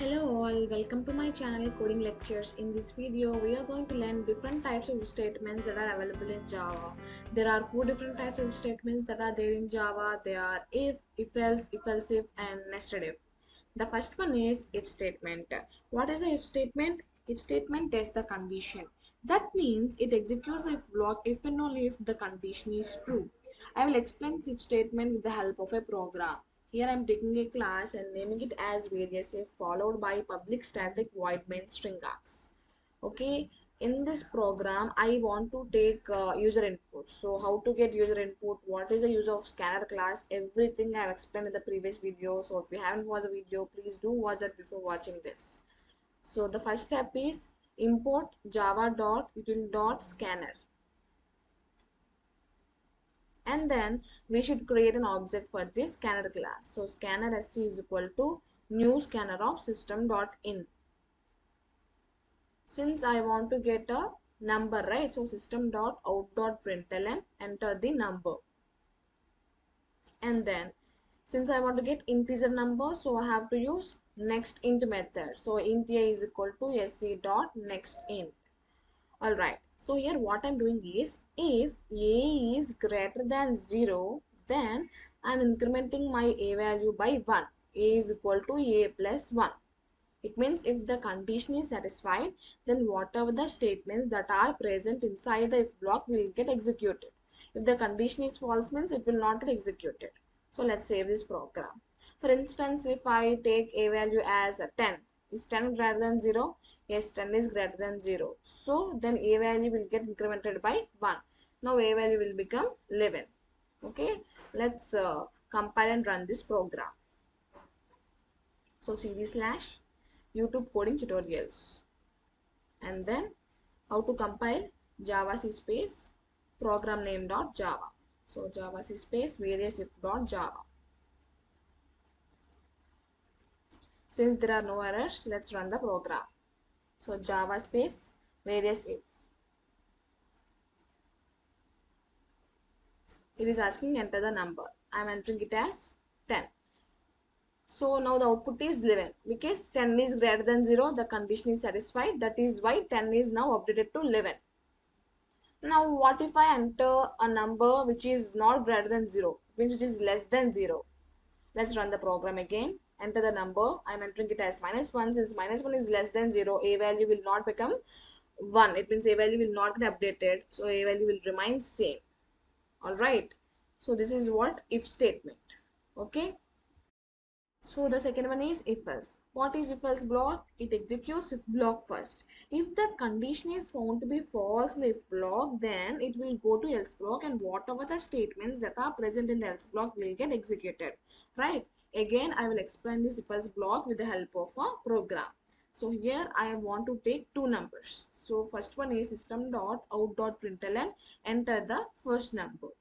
Hello all, welcome to my channel Coding Lectures. In this video, we are going to learn different types of if statements that are available in Java. There are four different types of if statements that are there in Java. They are if else, if else if, and nested if. The first one is if statement. What is the if statement? If statement tests the condition. That means it executes the if block if and only if the condition is true. I will explain this if statement with the help of a program. Here I am taking a class and naming it as various if followed by public static void main string args. Okay, in this program I want to take user input. So how to get user input, what is the use of scanner class, everything I have explained in the previous video. So if you haven't watched the video, please do watch that before watching this. So the first step is import java.util.scanner, and then we should create an object for this scanner class. So scanner sc is equal to new scanner of system.in. Since I want to get a number, right? So system.out.println, enter the number. And then since I want to get integer number, so I have to use next int method. So int a is equal to sc.nextInt. Alright, so here what I'm doing is if a is greater than 0, then I'm incrementing my a value by 1. A is equal to a plus 1. It means if the condition is satisfied, then whatever the statements that are present inside the if block will get executed. If the condition is false, means it will not get executed. So let's save this program. For instance, if I take a value as 10, is 10 greater than 0? Yes, 10 is greater than 0. So then a value will get incremented by 1. Now a value will become 11. Okay, let's compile and run this program. So cd slash YouTube coding tutorials, and then how to compile java c space program name dot java. So java c space various if dot java. Since there are no errors, let's run the program. So java space various if. It is asking enter the number. I am entering it as 10. So now the output is 11 because 10 is greater than 0. The condition is satisfied. That is why 10 is now updated to 11. Now what if I enter a number which is not greater than 0, which is less than 0? Let's run the program again. Enter the number. I am entering it as -1. Since -1 is less than 0, a value will not become 1. It means a value will not get updated. So a value will remain same. Alright. So this is what if statement. Okay. So the second one is if else. What is if else block? It executes if block first. If the condition is found to be false in the if block, then it will go to else block, and whatever the statements that are present in the else block will get executed. Right? Again, I will explain this if else block with the help of a program. So here I want to take two numbers. So first one is system.out.println, enter the first number.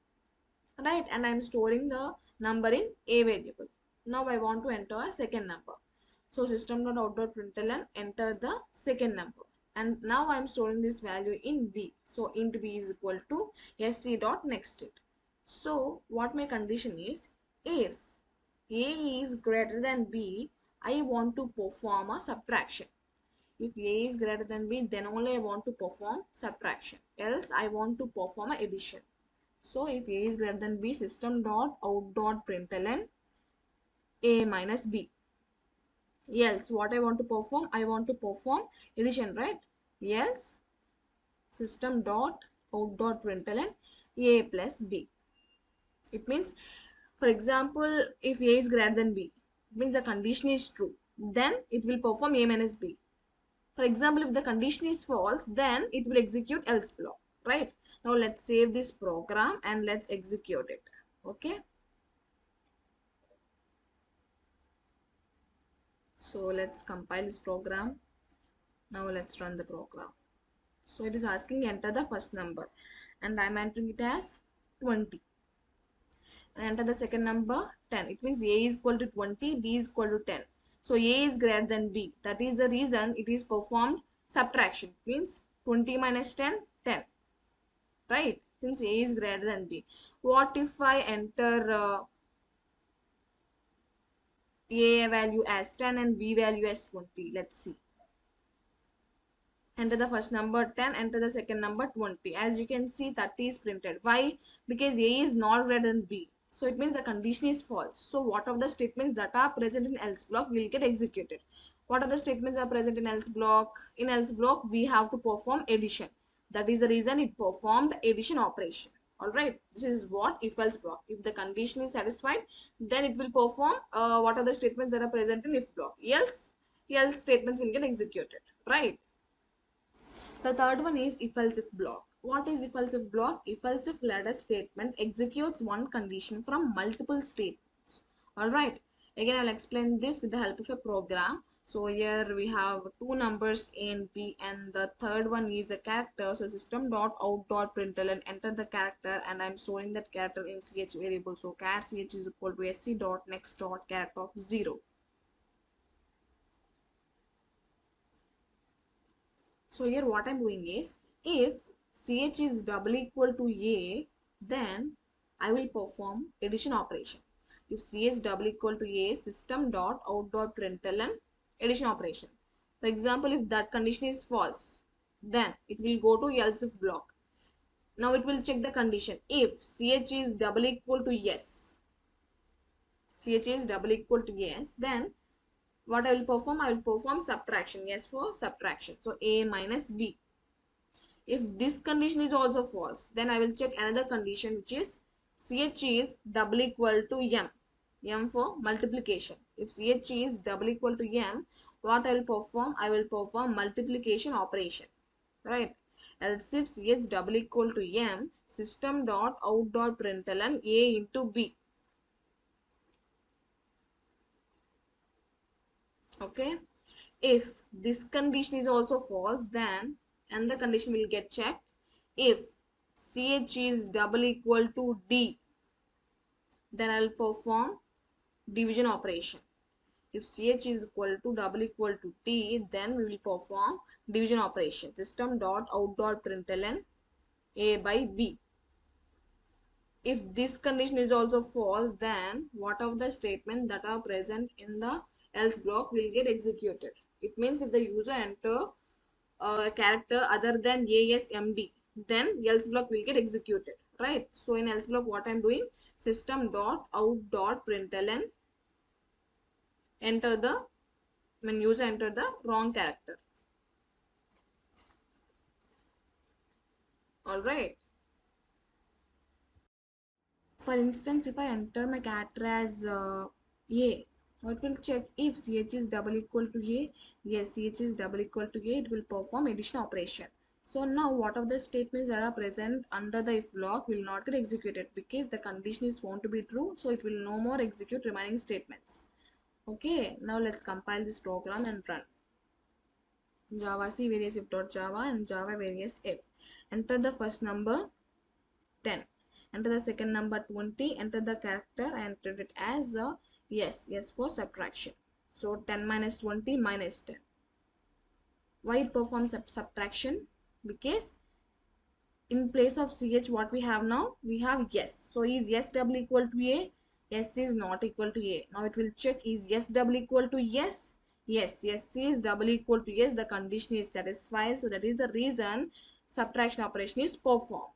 Right, and I'm storing the number in a variable. Now I want to enter a second number. So system.out.println, enter the second number, and now I'm storing this value in b. So int b is equal to sc.nextInt. So what my condition is, if a is greater than b, I want to perform a subtraction. If a is greater than b, then only I want to perform subtraction, else I want to perform a addition. So if a is greater than b, system.out.println a minus b. Else what I want to perform? I want to perform addition, right? Else system.out.println a plus b. It means, for example, if a is greater than b, it means the condition is true, then it will perform a minus b. For example, if the condition is false, then it will execute else block. Right? Now let's save this program and let's execute it. Okay. So let's compile this program. Now let's run the program. So it is asking enter the first number, and I'm entering it as 20. And enter the second number 10. It means a is equal to 20, b is equal to 10. So a is greater than b. That is the reason it is performed subtraction. It means 20 minus 10, 10. Right? Since a is greater than b. What if I enter A value as 10 and B value as 20. Let's see. Enter the first number 10, enter the second number 20. As you can see, 30 is printed. Why? Because A is not greater than B. So it means the condition is false. So what are the statements that are present in else block will get executed? What are the statements that are present in else block? In else block, we have to perform addition. That is the reason it performed addition operation. Alright, this is what if else block. If the condition is satisfied, then it will perform what are the statements that are present in if block. Else statements will get executed. Right. The third one is if-else if block. What is if-else if block? If-else if ladder statement executes one condition from multiple statements. Alright. Again, I'll explain this with the help of a program. So here we have two numbers A and B, and the third one is a character. So system.out.println, enter the character, and I'm storing that character in ch variable. So char ch is equal to sc.next.character of 0. So here what I'm doing is, if ch is double equal to a, then I will perform addition operation. If ch double equal to a, system dot out dot println addition operation. For example, if that condition is false, then it will go to else if block. Now it will check the condition. If ch is double equal to yes, ch is double equal to yes, then what I will perform? I will perform subtraction. Yes for subtraction. So a minus b. If this condition is also false, then I will check another condition, which is ch is double equal to m for multiplication. If ch is double equal to m, what I will perform? I will perform multiplication operation, right? Else if ch double equal to m, system dot out dot println a into b. Okay. If this condition is also false, then another condition will get checked. If ch is double equal to d, then I'll perform division operation. If ch is equal to double equal to d, then we will perform division operation. System dot out dot println a by b. If this condition is also false, then what of the statements that are present in the else block will get executed. It means if the user enter a character other than ASMD, then else block will get executed, right? So in else block, what I'm doing, system dot out dot println, enter the, when user enter the wrong character. All right. For instance, if I enter my character as a, it will check if ch is double equal to a. Yes, ch is double equal to a. It will perform addition operation. So now what of the statements that are present under the if block will not get executed because the condition is found to be true. So it will no more execute remaining statements. Okay, now let's compile this program and run. Java C various if.java and Java various if. Enter the first number 10. Enter the second number 20. Enter the character and enter it as a yes for subtraction. So 10 minus 20 minus 10. Why it performs subtraction? Because in place of ch, what we have now? We have yes. So is yes double equal to a? Yes is not equal to a. Now it will check, is yes double equal to yes? Yes is double equal to yes. The condition is satisfied. So that is the reason subtraction operation is performed.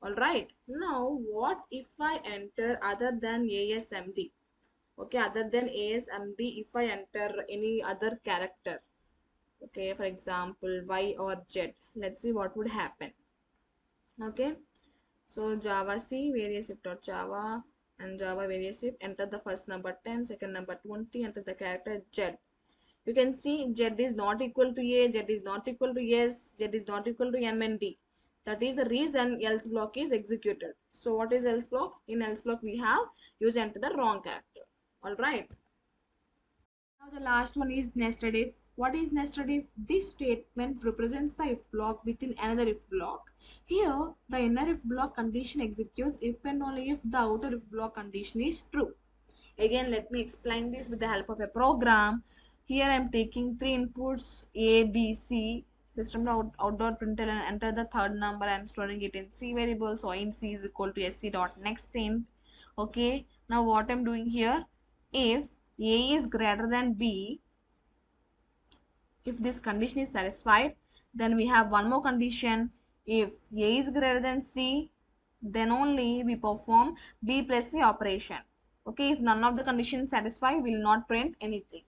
Alright. Now what if I enter other than ASMD? Okay, other than ASMD, if I enter any other character, okay, for example y or z, let's see what would happen. Okay, so Java C various if.java and Java various if, enter the first number 10, second number 20, enter the character z. You can see z is not equal to a, z is not equal to yes, z is not equal to m and d. That is the reason else block is executed. So what is else block? In else block we have use enter the wrong character. Alright. Now the last one is nested if. What is nested if? This statement represents the if block within another if block. Here the inner if block condition executes if and only if the outer if block condition is true. Again, let me explain this with the help of a program. Here I am taking three inputs A, B, C. System out println and enter the third number. I am storing it in C variable. So int C is equal to sc dot next int. Okay. Now what I am doing here, if A is greater than B, if this condition is satisfied, then we have one more condition. If A is greater than C, then only we perform B plus C operation. Okay, if none of the conditions satisfy, we will not print anything.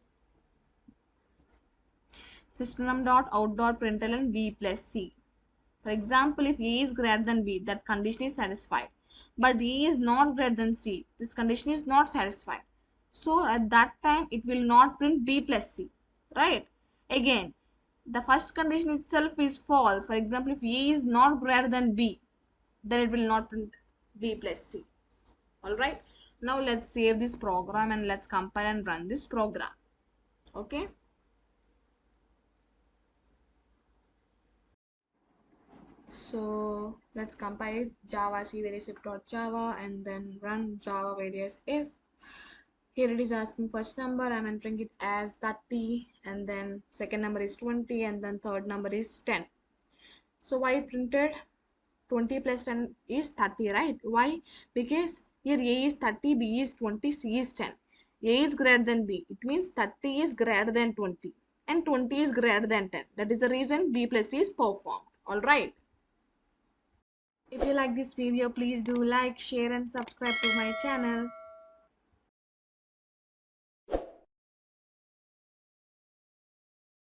System.out.println B plus C. For example, if A is greater than B, that condition is satisfied. But A is not greater than C, this condition is not satisfied. So at that time, it will not print B plus C, right? Again, the first condition itself is false. For example, if A is not greater than B, then it will not print B plus C. Alright. Now let's save this program and let's compile and run this program. Okay. So let's compile it. Java c variables.java and then run java variables if. Here it is asking first number, I'm entering it as 30, and then second number is 20, and then third number is 10. So why it printed 20 plus 10 is 30, right? Why? Because here A is 30, B is 20, C is 10. A is greater than B. It means 30 is greater than 20 and 20 is greater than 10. That is the reason B plus C is performed. Alright. If you like this video, please do like, share and subscribe to my channel.